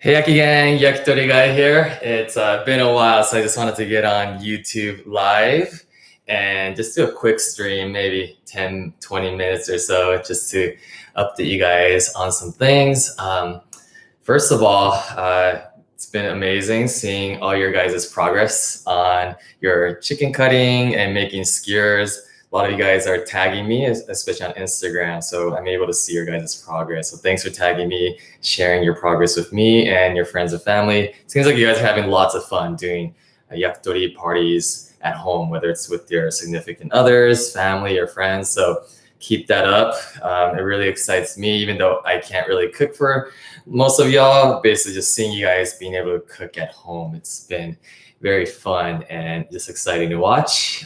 Hey Yaki Gang, Yakitori Guy here. It's been a while, so I just wanted to get on YouTube live and just do a quick stream, maybe 10, 20 minutes or so, just to update you guys on some things. First of all, it's been amazing seeing all your guys' progress on your chicken cutting and making skewers. A lot of you guys are tagging me, especially on Instagram, so I'm able to see your guys' progress. So thanks for tagging me, sharing your progress with me and your friends and family. It seems like you guys are having lots of fun doing yakitori parties at home, whether it's with your significant others, family, or friends. So keep that up. It really excites me, even though I can't really cook for most of y'all. Basically, just seeing you guys being able to cook at home, it's been very fun and just exciting to watch.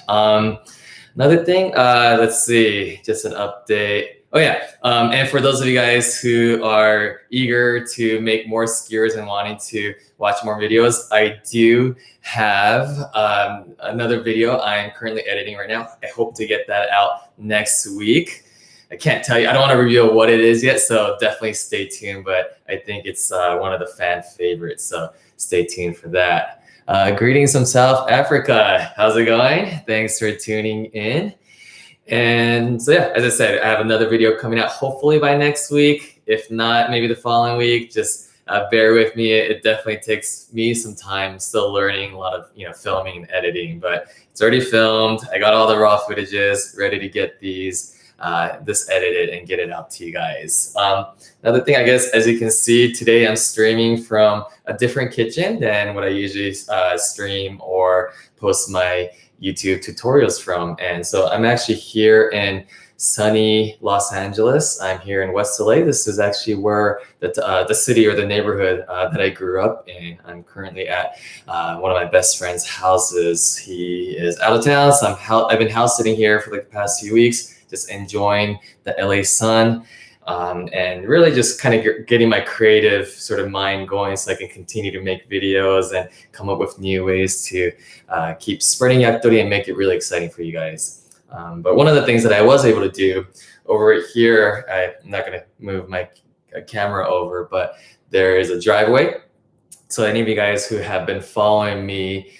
Another thing, let's see, just an update. Oh yeah, and for those of you guys who are eager to make more skewers and wanting to watch more videos, I do have another video I'm currently editing right now. I hope to get that out next week. I can't tell you, I don't want to reveal what it is yet, so definitely stay tuned, but I think it's one of the fan favorites, so stay tuned for that. Greetings from South Africa. How's it going? Thanks for tuning in. And so yeah, as I said, I have another video coming out hopefully by next week. If not, maybe the following week. Just bear with me. It definitely takes me some time. I'm still learning a lot of filming and editing, but it's already filmed. I got all the raw footages ready to get this edited and get it out to you guys. Another thing, I guess, as you can see, today I'm streaming from a different kitchen than what I usually stream or post my YouTube tutorials from. And so I'm actually here in sunny Los Angeles. I'm here in West LA. This is actually where the city or the neighborhood that I grew up in. I'm currently at one of my best friend's houses. He is out of town, so I've been house sitting here for like the past few weeks, just enjoying the LA sun and really just kind of getting my creative sort of mind going so I can continue to make videos and come up with new ways to keep spreading yakitori and make it really exciting for you guys. But one of the things that I was able to do over here, I'm not going to move my camera over, but there is a driveway. So any of you guys who have been following me,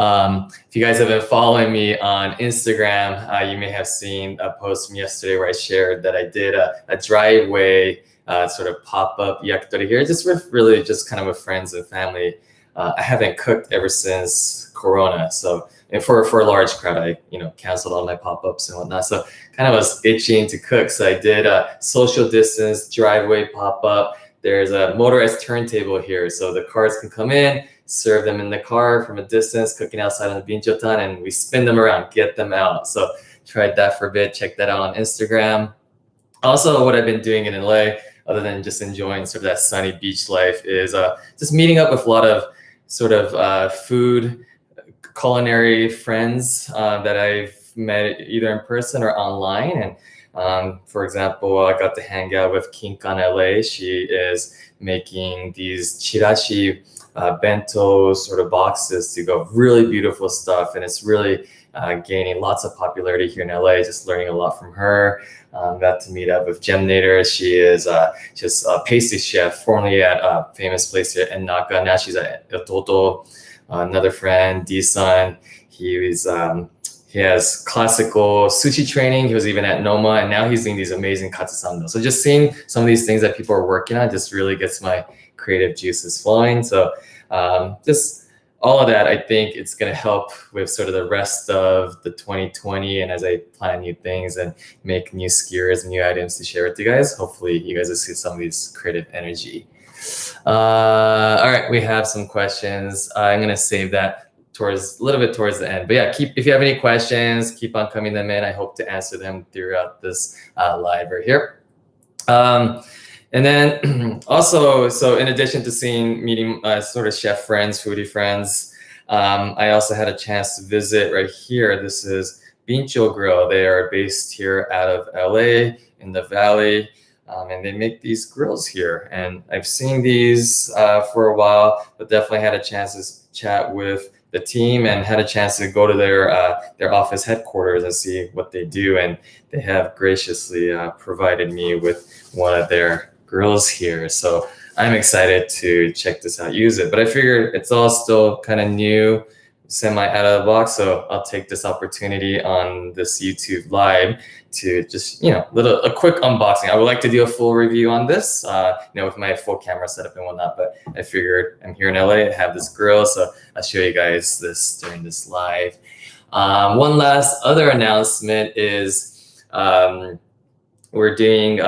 if you guys have been following me on Instagram, you may have seen a post from yesterday where I shared that I did a driveway sort of pop-up yakitori here, just with really just kind of with friends and family. I haven't cooked ever since Corona, so and for a large crowd, I canceled all my pop-ups and whatnot. So kind of was itching to cook, so I did a social distance driveway pop-up. There's a motorized turntable here, so the cars can come in, serve them in the car from a distance, cooking outside on the Bincho, and we spin them around, get them out. So tried that for a bit, check that out on Instagram. Also, what I've been doing in LA, other than just enjoying sort of that sunny beach life, is just meeting up with a lot of sort of food, culinary friends that I've met either in person or online. And for example, I got to hang out with Kinkan LA. She is making these chirashi bento sort of boxes to go, really beautiful stuff, and it's really gaining lots of popularity here in LA. Just learning a lot from her. Got to meet up with Gemnator. She is just a pastry chef, formerly at a famous place here in Naka. Now she's at Ototo. Another friend, D-Sun, he has classical sushi training. He was even at Noma, and now he's doing these amazing katsusando. So just seeing some of these things that people are working on just really gets my creative juices flowing. So just all of that, I think it's going to help with sort of the rest of the 2020. And as I plan new things and make new skewers and new items to share with you guys, hopefully you guys will see some of these creative energy. All right, we have some questions. I'm going to save that a little bit towards the end. But yeah, if you have any questions, keep on coming them in. I hope to answer them throughout this live right here. And then also, so in addition to meeting sort of chef friends, foodie friends, I also had a chance to visit right here. This is Bincho Grill. They are based here out of LA in the Valley. And they make these grills here. And I've seen these for a while, but definitely had a chance to chat with the team and had a chance to go to their office headquarters and see what they do. And they have graciously provided me with one of their grills here. So I'm excited to check this out, use it. But I figured it's all still kind of new, semi out of the box, so I'll take this opportunity on this YouTube live to just, a quick unboxing. I would like to do a full review on this, with my full camera setup and whatnot, but I figured I'm here in LA, I have this grill, so I'll show you guys this during this live. One last other announcement is we're doing,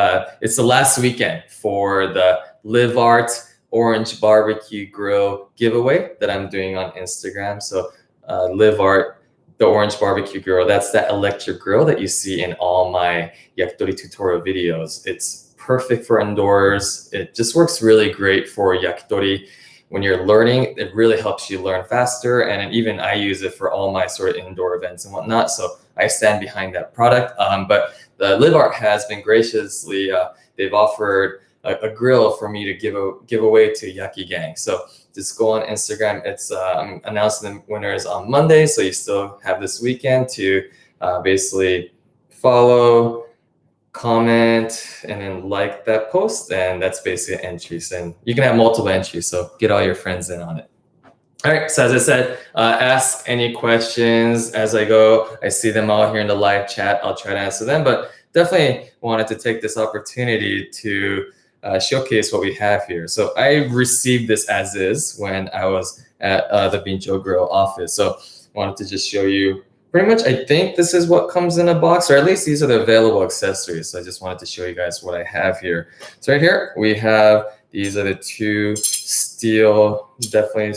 it's the last weekend for the Livart Orange Barbecue Grill giveaway that I'm doing on Instagram. So Livart, the Orange Barbecue Grill, that's that electric grill that you see in all my yakitori tutorial videos. It's perfect for indoors. It just works really great for yakitori. When you're learning, it really helps you learn faster. And even I use it for all my sort of indoor events and whatnot. So I stand behind that product. But the Livart has been graciously, they've offered a grill for me to give away to Yaki Gang. So just go on Instagram. It's I'm announcing the winners on Monday, so you still have this weekend to basically follow, comment, and then like that post, and that's basically entries. And you can have multiple entries, so get all your friends in on it. All right, so as I said, ask any questions as I go. I see them all here in the live chat. I'll try to answer them, but definitely wanted to take this opportunity to showcase what we have here. So I received this as is when I was at the Bincho Grill office. So wanted to just show you pretty much, I think this is what comes in a box, or at least these are the available accessories. So I just wanted to show you guys what I have here. So right here, we have, these are the two steel, definitely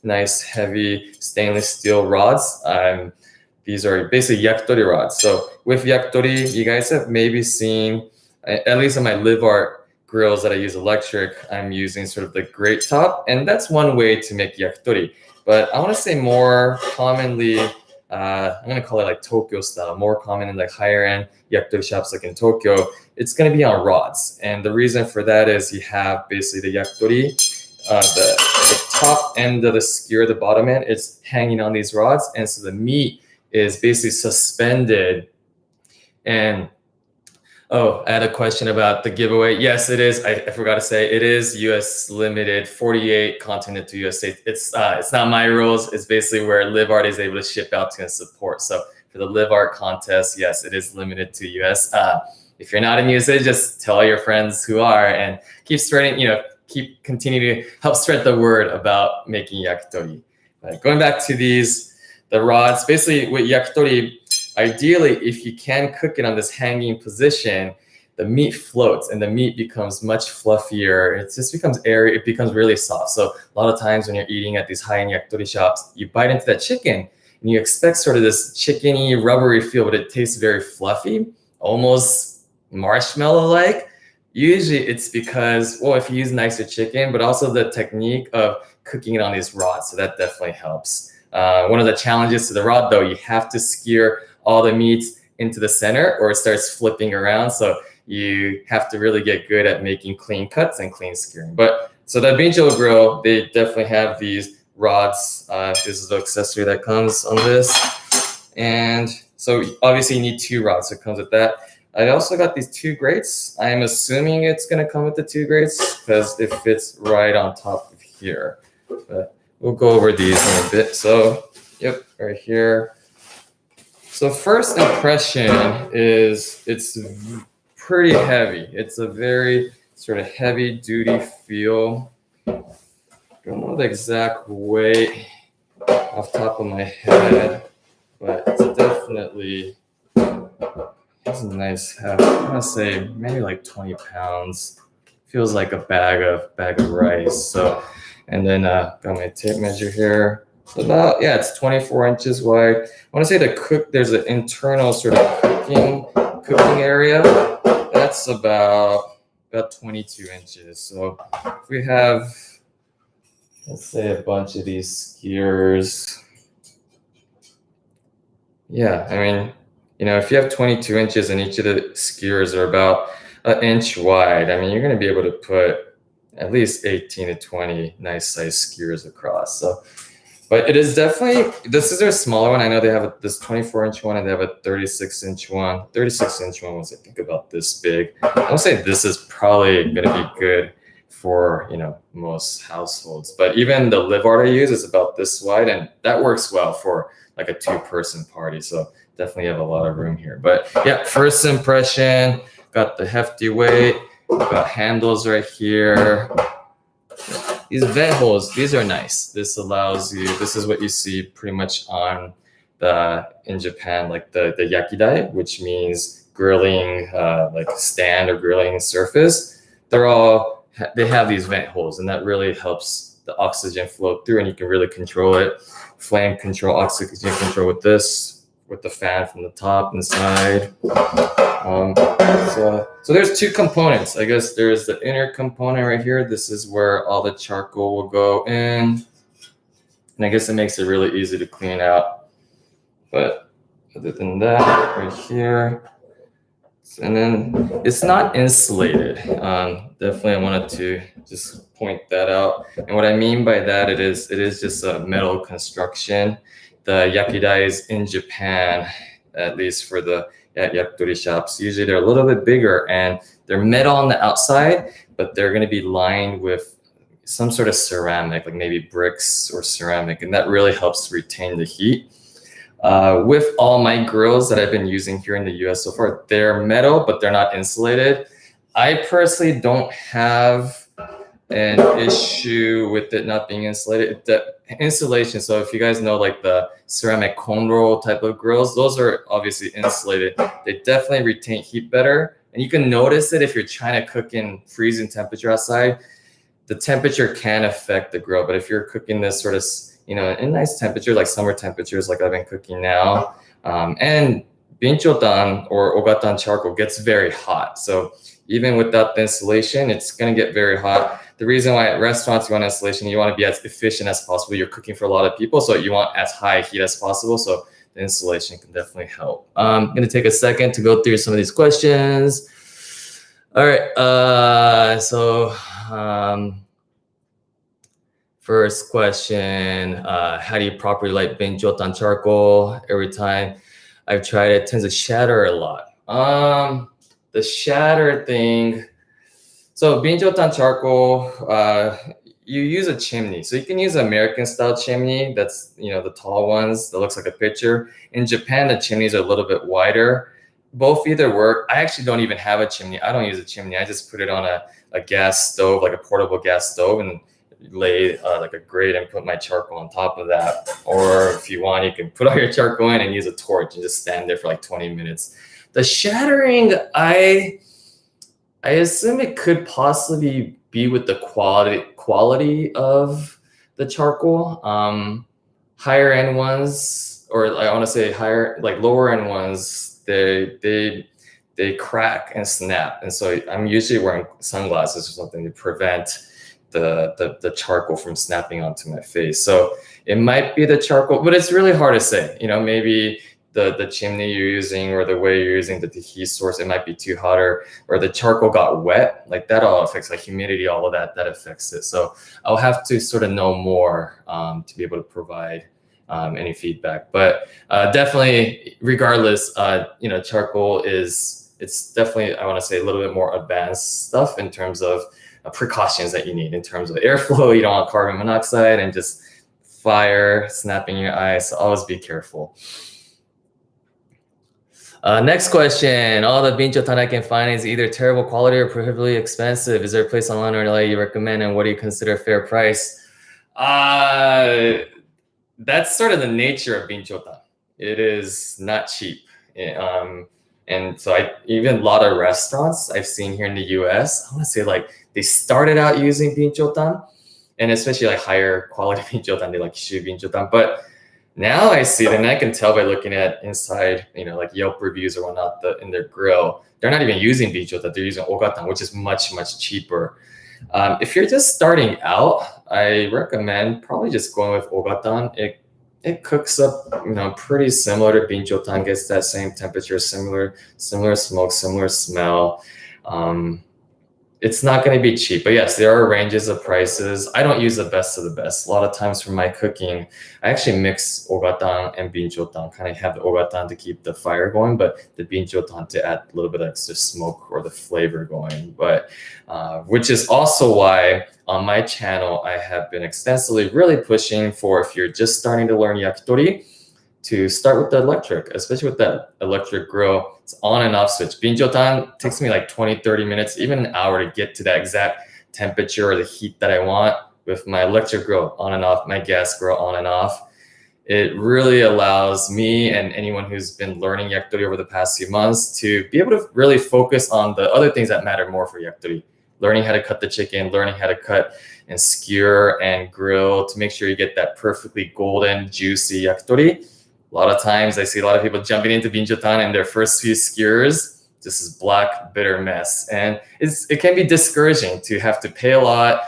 nice, heavy stainless steel rods. These are basically yakitori rods. So with yakitori, you guys have maybe seen, at least on my Livart grills that I use electric, I'm using sort of the grate top, and that's one way to make yakitori. But I want to say more commonly, I'm going to call it like Tokyo style, more common in like higher end yakitori shops like in Tokyo, it's going to be on rods. And the reason for that is you have basically the yakitori, the top end of the skewer, the bottom end, it's hanging on these rods. And so the meat is basically suspended. And oh, I had a question about the giveaway. Yes, it is. I forgot to say it is US limited, 48 continent to US states. It's not my rules. It's basically where Livart is able to ship out to and support. So for the Livart contest, yes, it is limited to US. If you're not in USA, just tell your friends who are and keep spreading, continue to help spread the word about making yakitori. Going back to the rods, basically with yakitori, ideally, if you can cook it on this hanging position, the meat floats and the meat becomes much fluffier. It just becomes airy. It becomes really soft. So a lot of times when you're eating at these high-end yakitori shops, you bite into that chicken and you expect sort of this chickeny, rubbery feel, but it tastes very fluffy, almost marshmallow-like. Usually it's because, well, if you use nicer chicken, but also the technique of cooking it on these rods. So that definitely helps. One of the challenges to the rod, though, you have to skewer all the meats into the center or it starts flipping around. So you have to really get good at making clean cuts and clean skewering. But so the Bincho grill, they definitely have these rods. This is the accessory that comes on this. And so obviously you need two rods. So it comes with that. I also got these two grates. I'm assuming it's going to come with the two grates because it fits right on top of here. But we'll go over these in a bit. So, yep, right here. So first impression is it's pretty heavy. It's a very sort of heavy duty feel. Don't know the exact weight off the top of my head, but it's definitely, it's a nice half, I'm gonna say maybe like 20 pounds. Feels like a bag of rice. So, and then got my tape measure here. So about, yeah, it's 24 inches wide. I want to say there's an internal sort of cooking area. That's about 22 inches. So if we have, let's say, a bunch of these skewers. Yeah, I mean, if you have 22 inches and each of the skewers are about an inch wide, I mean, you're going to be able to put at least 18 to 20 nice size skewers across. So, but it is definitely, this is their smaller one. I know they have this 24-inch one and they have a 36-inch one. 36-inch one was, I think, about this big. I would say this is probably going to be good for most households. But even the Livart I use is about this wide, and that works well for like a 2-person party. So definitely have a lot of room here. But yeah, first impression, got the hefty weight, got handles right here. These vent holes, these are nice. This allows you, this is what you see pretty much on in Japan, like the yakidai, which means grilling, like stand or grilling surface. They have these vent holes, and that really helps the oxygen flow through, and you can really control it. Flame control, oxygen control with this, with the fan from the top and side. So there's 2 components. I guess there's the inner component right here. This is where all the charcoal will go in. And I guess it makes it really easy to clean out. But other than that, right here. And then it's not insulated. Definitely I wanted to just point that out. And what I mean by that, it is just a metal construction. The yakidais in Japan, at least for the yakitori shops, usually they're a little bit bigger, and they're metal on the outside, but they're going to be lined with some sort of ceramic, like maybe bricks or ceramic, and that really helps retain the heat. With all my grills that I've been using here in the US so far, they're metal, but they're not insulated. I personally don't have an issue with it not being insulated. The insulation, so if you guys know like the ceramic cone roll type of grills, those are obviously insulated. They definitely retain heat better. And you can notice it if you're trying to cook in freezing temperature outside. The temperature can affect the grill, but if you're cooking this sort of in nice temperature, like summer temperatures, like I've been cooking now, and Bincho or Jotan Charcoal gets very hot. So even without the insulation, it's going to get very hot. The reason why at restaurants you want insulation, you want to be as efficient as possible. You're cooking for a lot of people, so you want as high heat as possible. So the insulation can definitely help. I'm going to take a second to go through some of these questions. All right. First question, how do you properly light Jotan Charcoal? Every time I've tried it, tends to shatter a lot. The shatter thing, so Jotan Charcoal, you use a chimney. So you can use an American style chimney. That's, the tall ones that looks like a pitcher. In Japan, the chimneys are a little bit wider. Both either work. I actually don't even have a chimney. I don't use a chimney. I just put it on a gas stove, like a portable gas stove, and lay like a grate and put my charcoal on top of that. Or if you want, you can put all your charcoal in and use a torch and just stand there for like 20 minutes. The shattering, I assume it could possibly be with the quality of the charcoal. Higher end ones, or I want to say lower end ones, they crack and snap. And so I'm usually wearing sunglasses or something to prevent the charcoal from snapping onto my face. So it might be the charcoal, but it's really hard to say. Maybe the chimney you're using or the way you're using the heat source, it might be too hot, or the charcoal got wet. Like that all affects, like humidity, all of that affects it. So I'll have to sort of know more to be able to provide any feedback. But definitely, regardless, charcoal it's definitely, I want to say, a little bit more advanced stuff in terms of precautions that you need in terms of airflow. You don't want carbon monoxide and just fire snapping your eyes. So always be careful. Next question. All the Bincho I can find is either terrible quality or prohibitively expensive. Is there a place online or in LA you recommend, and what do you consider a fair price? That's sort of the nature of Bincho. It is not cheap. And so even a lot of restaurants I've seen here in the US, I want to say like they started out using Bincho, and especially like higher quality Bincho, they like Kishu Bincho. But now I see them, and I can tell by looking at inside, like Yelp reviews or whatnot, in their grill, they're not even using Bincho, they're using Ogatan, which is much, much cheaper. If you're just starting out, I recommend probably just going with Ogatan. It cooks up, pretty similar to Bincho, gets that same temperature, similar smoke, similar smell. it's not going to be cheap, but yes, there are ranges of prices. I don't use the best of the best. A lot of times for my cooking, I actually mix ogatan and binchotan. Kind of have the ogatan to keep the fire going, but the binchotan to add a little bit of extra smoke or the flavor going. But which is also why on my channel I have been extensively really pushing for, if you're just starting to learn yakitori, to start with the electric, especially with that electric grill. It's on and off switch. Binchotan takes me like 20, 30 minutes, even an hour to get to that exact temperature or the heat that I want. With my electric grill on and off, my gas grill on and off, it really allows me and anyone who's been learning yakitori over the past few months to be able to really focus on the other things that matter more for yakitori. Learning how to cut the chicken, learning how to cut and skewer and grill to make sure you get that perfectly golden, juicy yakitori. A lot of times I see a lot of people jumping into binchotan and their first few skewers, just this black, bitter mess. And it can be discouraging to have to pay a lot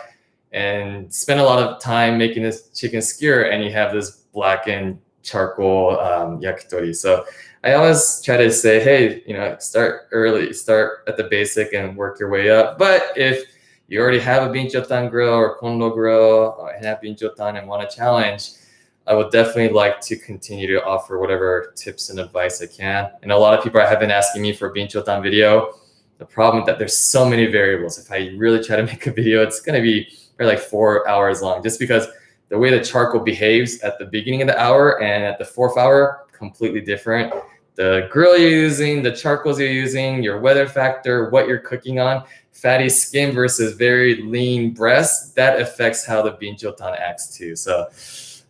and spend a lot of time making this chicken skewer, and you have this blackened charcoal yakitori. So I always try to say, hey, start early, start at the basic and work your way up. But if you already have a binchotan grill or kondo grill or have binchotan and want to challenge, I would definitely like to continue to offer whatever tips and advice I can. And a lot of people have been asking me for a binchotan video. The problem is that there's so many variables. If I really try to make a video, it's going to be like 4 hours long, just because the way the charcoal behaves at the beginning of the hour and at the 4th hour, completely different. The grill you're using, the charcoals you're using, your weather factor, what you're cooking on, fatty skin versus very lean breast, that affects how the binchotan acts too. So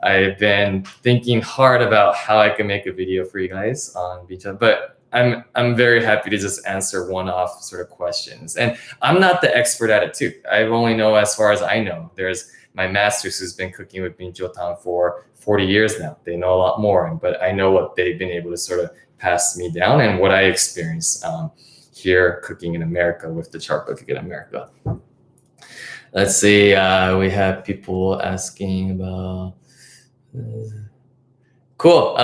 I've been thinking hard about how I can make a video for you guys on Bincho, but I'm very happy to just answer one-off sort of questions. And I'm not the expert at it too. I only know as far as I know. There's my masters who's been cooking with Binchotan for 40 years now. They know a lot more, but I know what they've been able to sort of pass me down and what I experienced here cooking in America with the charcoal cooking in America. Let's see, we have people asking about... Cool.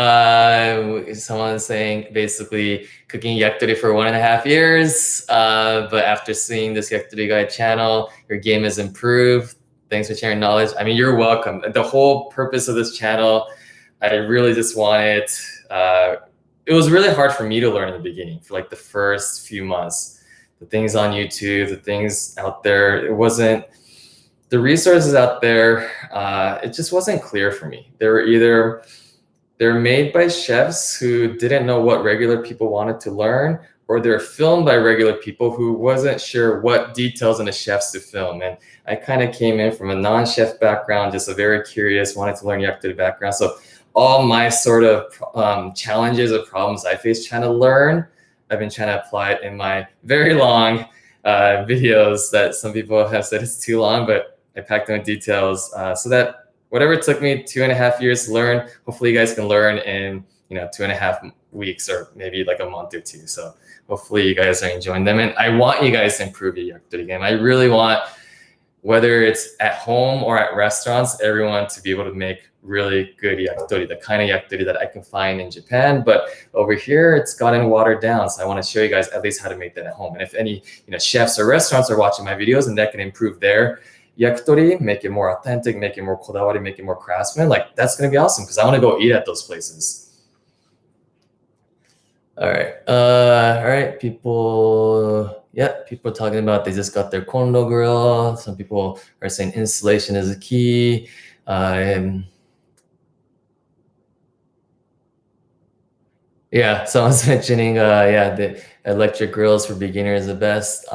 Someone's saying basically cooking yakitori for 1.5 years, but after seeing this Yakitori Guide channel, your game has improved. Thanks for sharing knowledge. I mean, you're welcome. The whole purpose of this channel, I really just wanted, it was really hard for me to learn in the beginning for like the first few months. The things on YouTube, the things out there, it wasn't, the resources out there, it just wasn't clear for me. They're made by chefs who didn't know what regular people wanted to learn, or they're filmed by regular people who wasn't sure what details in the chefs to film. And I kind of came in from a non-chef background, just a very curious, wanted to learn yakitori background. So all my sort of challenges or problems I face trying to learn, I've been trying to apply it in my very long videos that some people have said it's too long, but I packed in details so that whatever it took me 2.5 years to learn, hopefully you guys can learn in 2.5 weeks or maybe like a month or two. So hopefully you guys are enjoying them. And I want you guys to improve your yakitori game. I really want, whether it's at home or at restaurants, everyone to be able to make really good yakitori, the kind of yakitori that I can find in Japan. But over here, it's gotten watered down. So I want to show you guys at least how to make that at home. And if any chefs or restaurants are watching my videos and that can improve their yakitori, make it more authentic, make it more kodawari, make it more craftsman, like that's going to be awesome because I want to go eat at those places. All right, people are talking about they just got their kondo grill. Some people are saying installation is a key. Yeah, someone's mentioning, the electric grills for beginners are the best.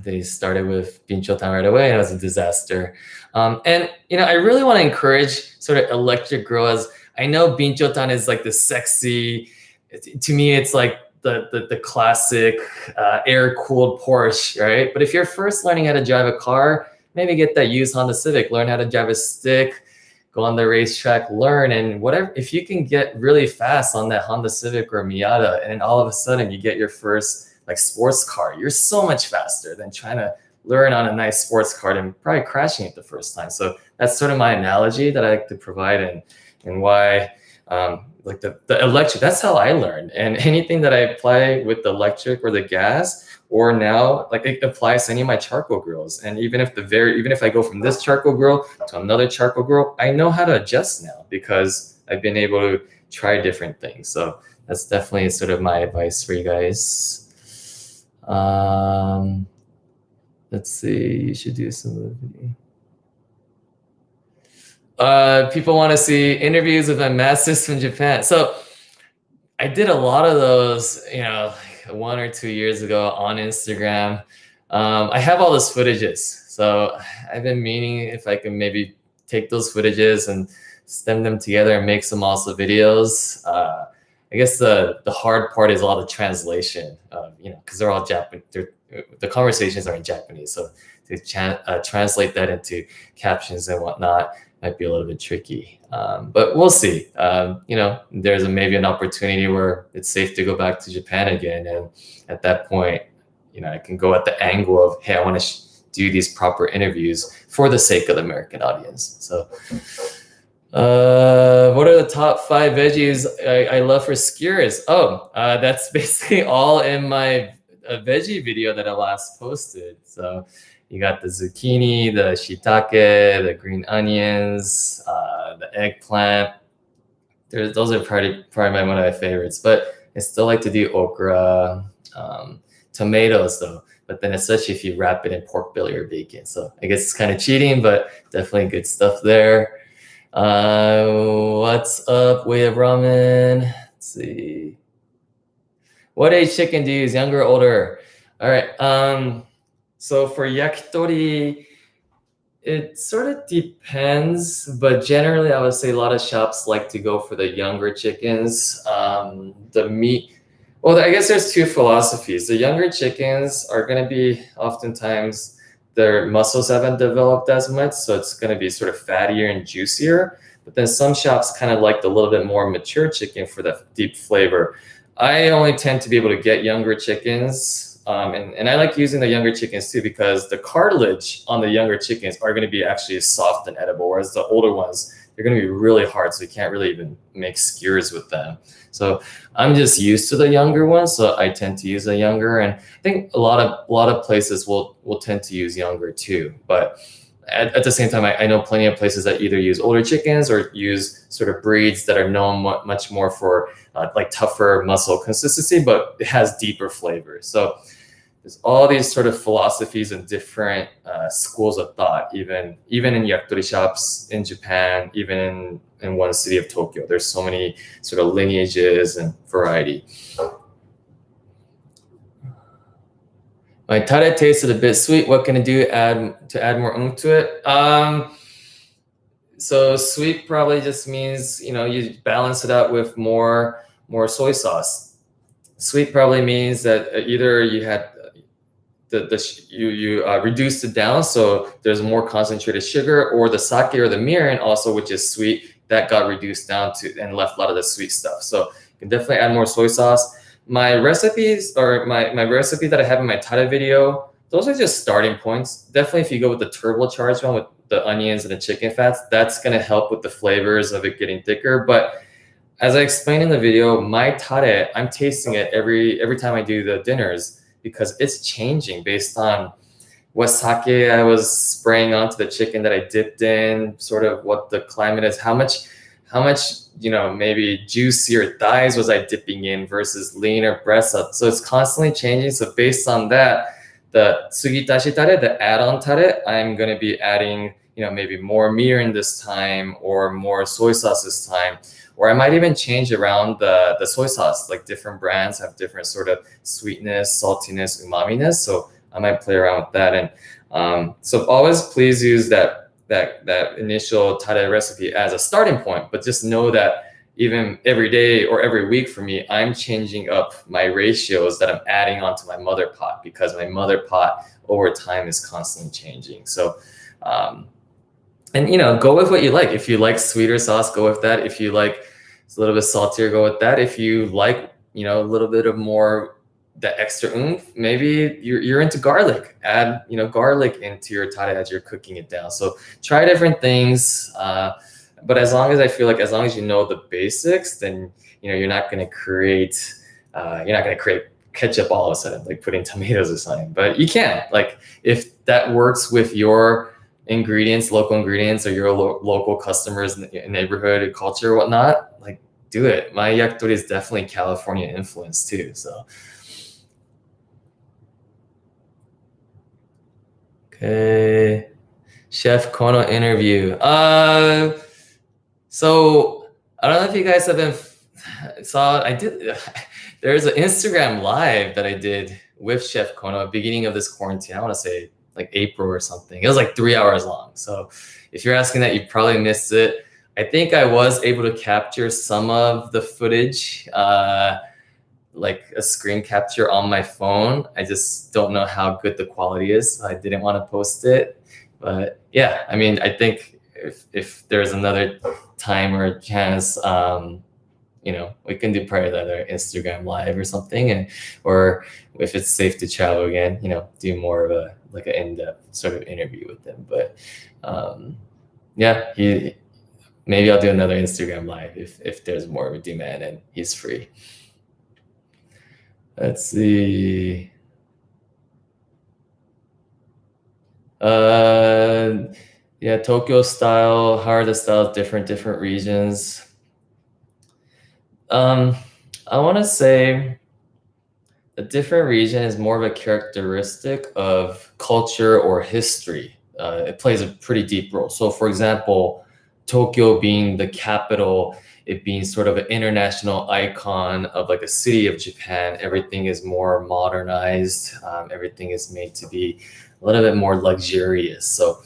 They started with Binchotan right away, and it was a disaster. And I really want to encourage sort of electric grills. I know Binchotan is like the sexy. To me, it's like the classic air-cooled Porsche, right? But if you're first learning how to drive a car, maybe get that used Honda Civic, learn how to drive a stick, go on the racetrack, learn, and whatever. If you can get really fast on that Honda Civic or Miata, and then all of a sudden you get your first like sports car, you're so much faster than trying to learn on a nice sports car and probably crashing it the first time. So that's sort of my analogy that I like to provide, and why like the electric. That's how I learned. And anything that I apply with the electric or the gas, or now like it applies to any of my charcoal grills. And even if I go from this charcoal grill to another charcoal grill, I know how to adjust now because I've been able to try different things. So that's definitely sort of my advice for you guys. Let's see, you should do some of the video. People want to see interviews with my masters from Japan. So I did a lot of those, like 1 or 2 years ago on Instagram. I have all those footages. So I've been meaning if I can maybe take those footages and stem them together and make some also videos. I guess the hard part is a lot of translation, because they're all Japanese. The conversations are in Japanese. So to translate that into captions and whatnot might be a little bit tricky. But we'll see. There's maybe an opportunity where it's safe to go back to Japan again. And at that point, I can go at the angle of, hey, I want to do these proper interviews for the sake of the American audience. So what are the top 5 veggies I love for skewers? That's basically all in my veggie video that I last posted. So you got the zucchini, the shiitake, the green onions, the eggplant. Those are probably one of my favorites, but I still like to do okra, tomatoes though, but then especially if you wrap it in pork belly or bacon. So I guess it's kind of cheating, but definitely good stuff there. What's up, Way of Ramen? Let's see. What age chicken do you use, younger or older? All right. So for yakitori, it sort of depends, but generally I would say a lot of shops like to go for the younger chickens. The meat, well, I guess there's 2 philosophies. The younger chickens are going to be oftentimes their muscles haven't developed as much, so it's going to be sort of fattier and juicier. But then some shops kind of like the little bit more mature chicken for that deep flavor. I only tend to be able to get younger chickens, and I like using the younger chickens too because the cartilage on the younger chickens are going to be actually soft and edible, whereas the older ones, they're going to be really hard, so you can't really even make skewers with them. So I'm just used to the younger ones, so I tend to use the younger, and I think a lot of places will tend to use younger too. But at the same time, I know plenty of places that either use older chickens or use sort of breeds that are known much more for like tougher muscle consistency, but it has deeper flavor. So there's all these sort of philosophies and different schools of thought, even in yakitori shops in Japan, even in one city of Tokyo. There's so many sort of lineages and variety. My tare tasted a bit sweet. What can I do to add more oomph to it? So sweet probably just means, you balance it out with more soy sauce. Sweet probably means that either you had you reduced it down, so there's more concentrated sugar, or the sake or the mirin also, which is sweet, that got reduced down to and left a lot of the sweet stuff. So you can definitely add more soy sauce. My recipes, or my recipe that I have in my tare video, those are just starting points. Definitely if you go with the turbocharged one with the onions and the chicken fats, that's going to help with the flavors of it getting thicker. But as I explained in the video, my tare, I'm tasting it every time I do the dinners because it's changing based on what sake I was spraying onto the chicken that I dipped in, sort of what the climate is, how much maybe juicier thighs was I dipping in versus leaner breasts. So it's constantly changing. So based on that, the sugitashi tare, the add-on tare, I'm going to be adding, maybe more mirin this time or more soy sauce this time. Or I might even change around the soy sauce. Like different brands have different sort of sweetness, saltiness, umaminess. So I might play around with that. And so always please use that initial tare recipe as a starting point. But just know that even every day or every week for me, I'm changing up my ratios that I'm adding onto my mother pot because my mother pot over time is constantly changing. So and go with what you like. If you like sweeter sauce, go with that. If you like it's a little bit saltier, go with that. If you like, a little bit of more the extra oomph, maybe you're into garlic. Add, garlic into your tare as you're cooking it down. So try different things. but as long as I feel like as long as you know the basics, then you're not going to create ketchup all of a sudden, like putting tomatoes or something. But you can, like, if that works with your ingredients, local ingredients, or your local customers, neighborhood culture, whatnot, like, do it. My yakitori is definitely California influenced too. So, okay, Chef Kono interview. So I don't know if you guys have been saw. I did. There's an Instagram live that I did with Chef Kono at the beginning of this quarantine. I want to say like April or something. It was like 3 hours long. So if you're asking that, you probably missed it. I think I was able to capture some of the footage, like a screen capture on my phone. I just don't know how good the quality is. I didn't want to post it. But yeah, I mean, I think if there's another time or chance, we can do probably another Instagram live or something, or if it's safe to travel again, do more of an in-depth sort of interview with them. But yeah, maybe I'll do another Instagram live if there's more of a demand and he's free. Let's see. Yeah, Tokyo style. How are the styles different regions? I want to say a different region is more of a characteristic of culture or history. It plays a pretty deep role. So, for example, Tokyo being the capital, it being sort of an international icon of like a city of Japan, everything is more modernized. Everything is made to be a little bit more luxurious. So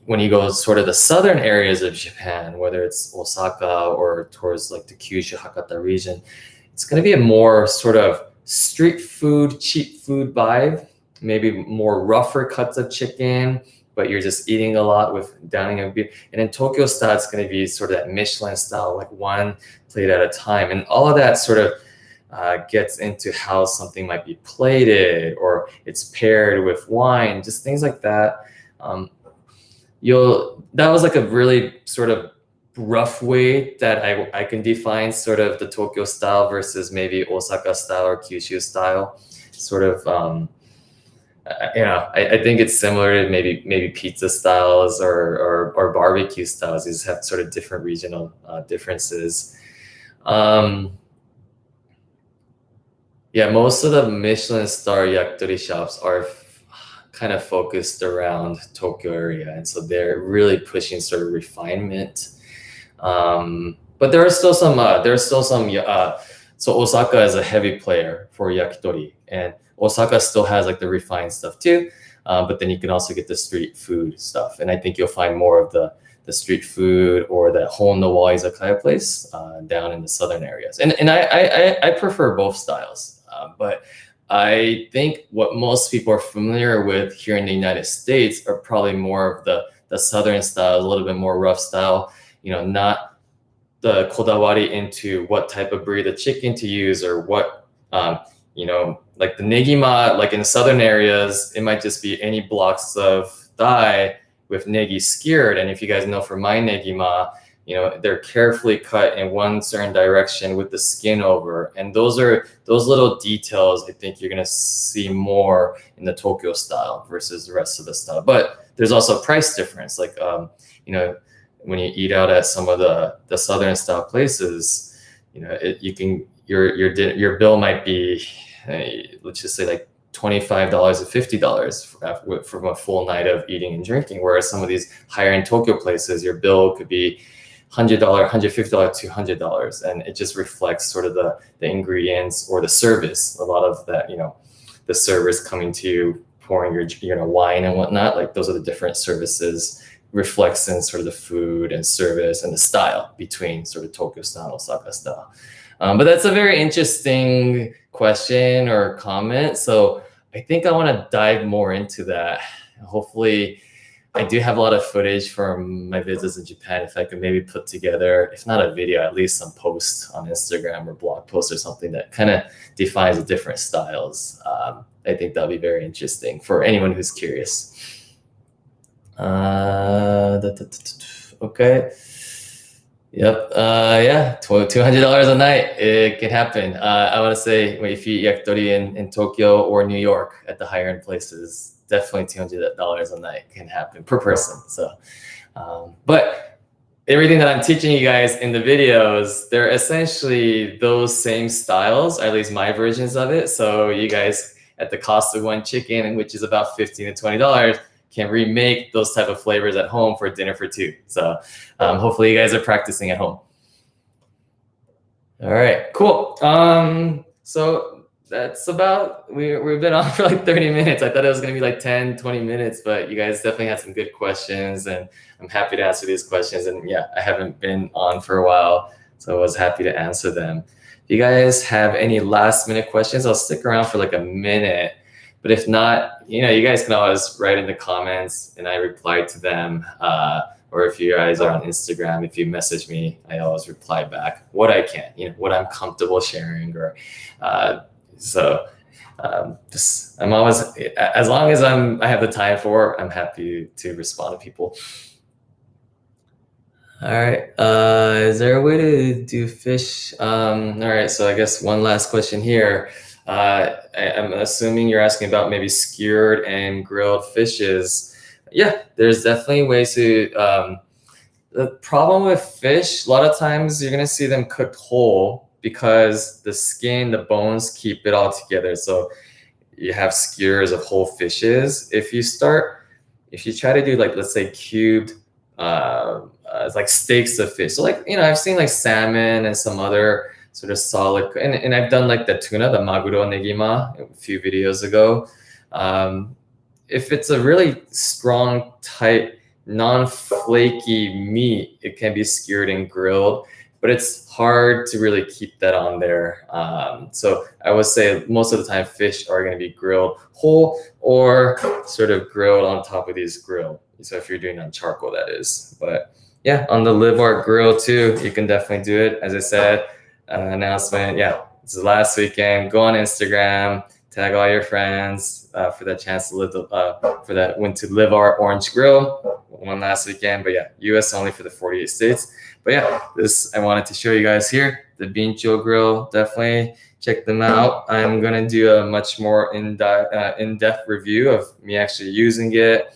when you go sort of the southern areas of Japan, whether it's Osaka or towards like the Kyushu, Hakata region, it's going to be a more sort of street food, cheap food vibe, maybe more rougher cuts of chicken, but you're just eating a lot with downing a beer. And in Tokyo style, it's going to be sort of that Michelin style, like one plate at a time. And all of that sort of gets into how something might be plated, or it's paired with wine, just things like that. That was like a really sort of rough way that I can define sort of the Tokyo style versus maybe Osaka style or Kyushu style. Sort of, I think it's similar to maybe pizza styles or barbecue styles. These have sort of different regional differences. Yeah, most of the Michelin star yakitori shops are kind of focused around Tokyo area, and so they're really pushing sort of refinement. But there are still some. So Osaka is a heavy player for yakitori, and Osaka still has like the refined stuff too. But then you can also get the street food stuff, and I think you'll find more of the street food or that Honnowa izakaya place down in the southern areas. And I prefer both styles. But I think what most people are familiar with here in the United States are probably more of the southern style, a little bit more rough style, not the kodawari into what type of breed of chicken to use, or what, like the negima, like in southern areas, it might just be any blocks of thigh with negi skewered. And if you guys know, for my negima, they're carefully cut in one certain direction with the skin over. And those little details, I think you're going to see more in the Tokyo style versus the rest of the style. But there's also a price difference. Like, when you eat out at some of the southern style places, your bill might be, let's just say like $25 or $50 from a full night of eating and drinking. Whereas some of these higher end Tokyo places, your bill could be $100, $150, $200, and it just reflects sort of the ingredients or the service. A lot of that, the servers coming to you, pouring your wine and whatnot. Like, those are the different services, reflects in sort of the food and service and the style between sort of Tokyo style and Osaka style. But that's a very interesting question or comment. So I think I want to dive more into that. Hopefully, I do have a lot of footage from my visits in Japan. If I could maybe put together, if not a video, at least some posts on Instagram or blog posts or something that kind of defines the different styles. I think that'll be very interesting for anyone who's curious. Okay, Okay. Yep. Yeah. $200 a night. It can happen. I want to say if you eat yakitori in Tokyo or New York at the higher end places, definitely $200 a night can happen per person. So, but everything that I'm teaching you guys in the videos, they're essentially those same styles, or at least my versions of it. So you guys, at the cost of one chicken, which is about $15 to $20, can remake those type of flavors at home for dinner for two. So hopefully you guys are practicing at home. All right, cool. So that's about, we've been on for like 30 minutes. I thought it was gonna be like 10, 20 minutes, but you guys definitely had some good questions and I'm happy to answer these questions. And yeah, I haven't been on for a while, so I was happy to answer them. If you guys have any last minute questions, I'll stick around for like a minute. But if not, you guys can always write in the comments and I reply to them. Or if you guys are on Instagram, if you message me, I always reply back what I can, what I'm comfortable sharing. Or just I'm always, as long as I have the time for, I'm happy to respond to people. All right. Is there a way to do fish? All right. So I guess one last question here. I'm assuming you're asking about maybe skewered and grilled fishes. Yeah, there's definitely ways to. The problem with fish, a lot of times you're gonna see them cooked whole because the skin, the bones keep it all together. So you have skewers of whole fishes. If you try to do like, let's say cubed, it's like steaks of fish. So like, I've seen like salmon and some other sort of solid, and I've done like the tuna, the maguro negima, a few videos ago. If it's a really strong, tight, non-flaky meat, it can be skewered and grilled, but it's hard to really keep that on there. So I would say most of the time fish are going to be grilled whole or sort of grilled on top of these grill. So if you're doing on charcoal, that is. But yeah, on the Livart grill too, you can definitely do it. As I said, announcement. Yeah, it's the last weekend. Go on Instagram, tag all your friends for that chance to win to Livart Orange Grill. One last weekend, but yeah, US only for the 48 states. But yeah, I wanted to show you guys here, the Bincho grill. Definitely check them out. I'm gonna do a much more in-depth review of me actually using it.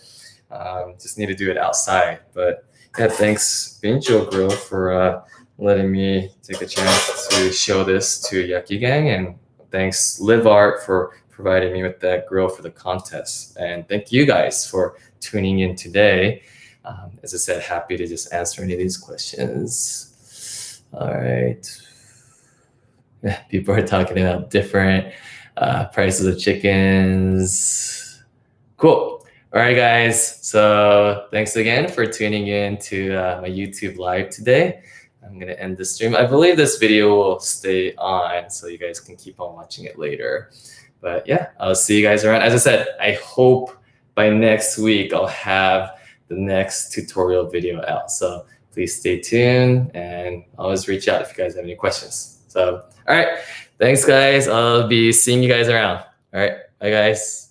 Just need to do it outside. But yeah, thanks Bincho Grill for letting me take a chance to show this to Yaki Gang, and thanks Livart for providing me with that grill for the contest. And thank you guys for tuning in today. As I said, happy to just answer any of these questions. All right. Yeah, people are talking about different prices of chickens. Cool. All right, guys. So thanks again for tuning in to my YouTube live today. I'm going to end the stream. I believe this video will stay on, so you guys can keep on watching it later. But yeah, I'll see you guys around. As I said, I hope by next week I'll have the next tutorial video out. So please stay tuned and always reach out if you guys have any questions. So, all right. Thanks, guys. I'll be seeing you guys around. All right. Bye, guys.